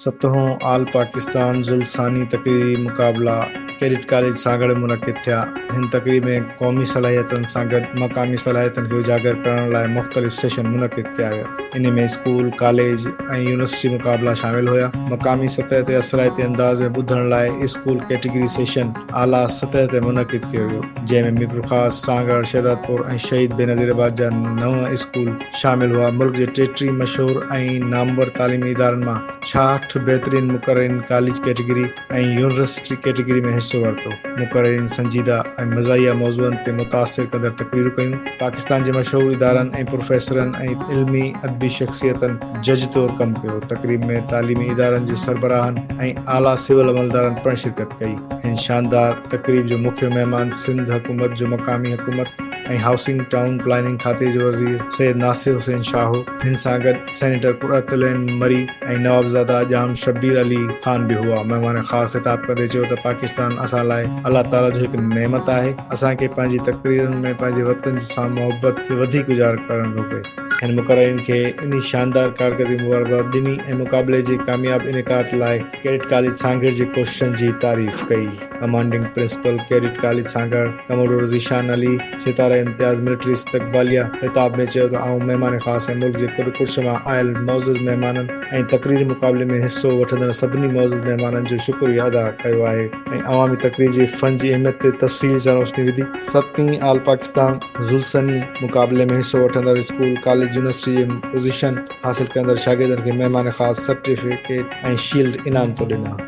सतहों आल पाकिस्तान ज़ुल्सानी तकरीरी मुक़ाबला cadet college सागड़ मुनक़िद थिया। हिन तकरीब में क़ौमी सलाहियतन सां गॾु मक़ामी सलाहियतन खे उजागर करण लाइ मुख़्तलिफ़ सेशन मुनक़िद किया विया। इन में स्कूल, कॉलेज ऐं यूनिवर्सिटी मुक़ाबला शामिल हुआ। मक़ामी सतह ते असराइती अंदाज़ में ॿुधण लाइ स्कूल कैटेगरी सेशन आला सतह ते मुनक़िद कयो वियो, जंहिंमें मीरपुर ख़ास, सागड़, शहदादपुर ऐं शहीद बेनज़ीराबाद जा 9 स्कूल शामिल हुआ। मुल्क जे 33 मशहूर ऐं नामवर तालीमी इदारनि मां 66 बहितरीन मुक़ररीन कॉलेज कैटेगरी ऐं यूनिवर्सिटी कैटेगरी में हिस्सो वरितो। मुक़ररीन संजीदा ऐं मज़ाहिया मौज़ूअनि ते मुतासिर कंदड़ तक़रीरूं कयूं। पाकिस्तान जे मशहूर इदारनि ऐं प्रोफेसरनि ऐं इल्मी अदबी शख़्सियतनि जज तौरु कमु कयो। तक़रीब में तालीमी इदारनि जे सरबराहनि ऐं आला सिविल अमलदारनि पिणु शिरकत कई। हिन शानदार तक़रीब जो मुख्य महिमान सिंध हुकूमत जो मक़ामी हुकूमत ऐं हाउसिंग टाउन प्लानिंग खाते जो वज़ीर सैयद नासिर हुसैन शाह हो। हिन सां गॾु सेनेटर कुरतुलैन मरी ऐं नवाबज़ादा जाम शब्बीर अली ख़ान बि हुआ। महिमान ख़ास ख़िताब कंदे चयो त पाकिस्तान असां लाइ अल्लाह ताला जो हिकु नेमत आहे। असांखे पंहिंजी तक़रीरनि में पंहिंजे वतन सां मोहबत खे वधीक उजागर करणु घुरिजे। हिन मुक़ररीन खे इन शानदार कारकर्दगी मुबारकबाद ॾिनी ऐं मुक़ाबले जे कामयाब इनेकात लाइ कैडेट कॉलेज सागड़ जे कोशिशनि जी तारीफ़ कई। कमांडिंग प्रिंसिपल कैडेट कॉलेज सागड़ कमोडोर ज़ीशान अली सितारा इम्तियाज़ मिलिट्री इस्तक़बालिया ख़िताब में चयो त आऊं महिमान ख़ास ऐं मुल्क जे कुछ मां आयल मौज़ूज़ महिमाननि ऐं तक़रीरी मुक़ाबले में हिस्सो वठंदड़ सभिनी मौज़ूज़ महिमाननि जो शुक्रिया अदा कयो आहे ऐं अवामी तक़रीर जे फ़न जी अहमियत ते तफ़सील सां रोशनी विधी। 7वीं आल पाकिस्तान ज़ुल्सानी मुक़ाबले में हिस्सो वठंदड़ स्कूल, कॉलेज, यूनिवर्सिटी जे पोज़ीशन हासिल कंदड़ शागिर्दनि खे महिमान ख़ास सर्टिफिकेट ऐं शील्ड इनाम तो ॾिना।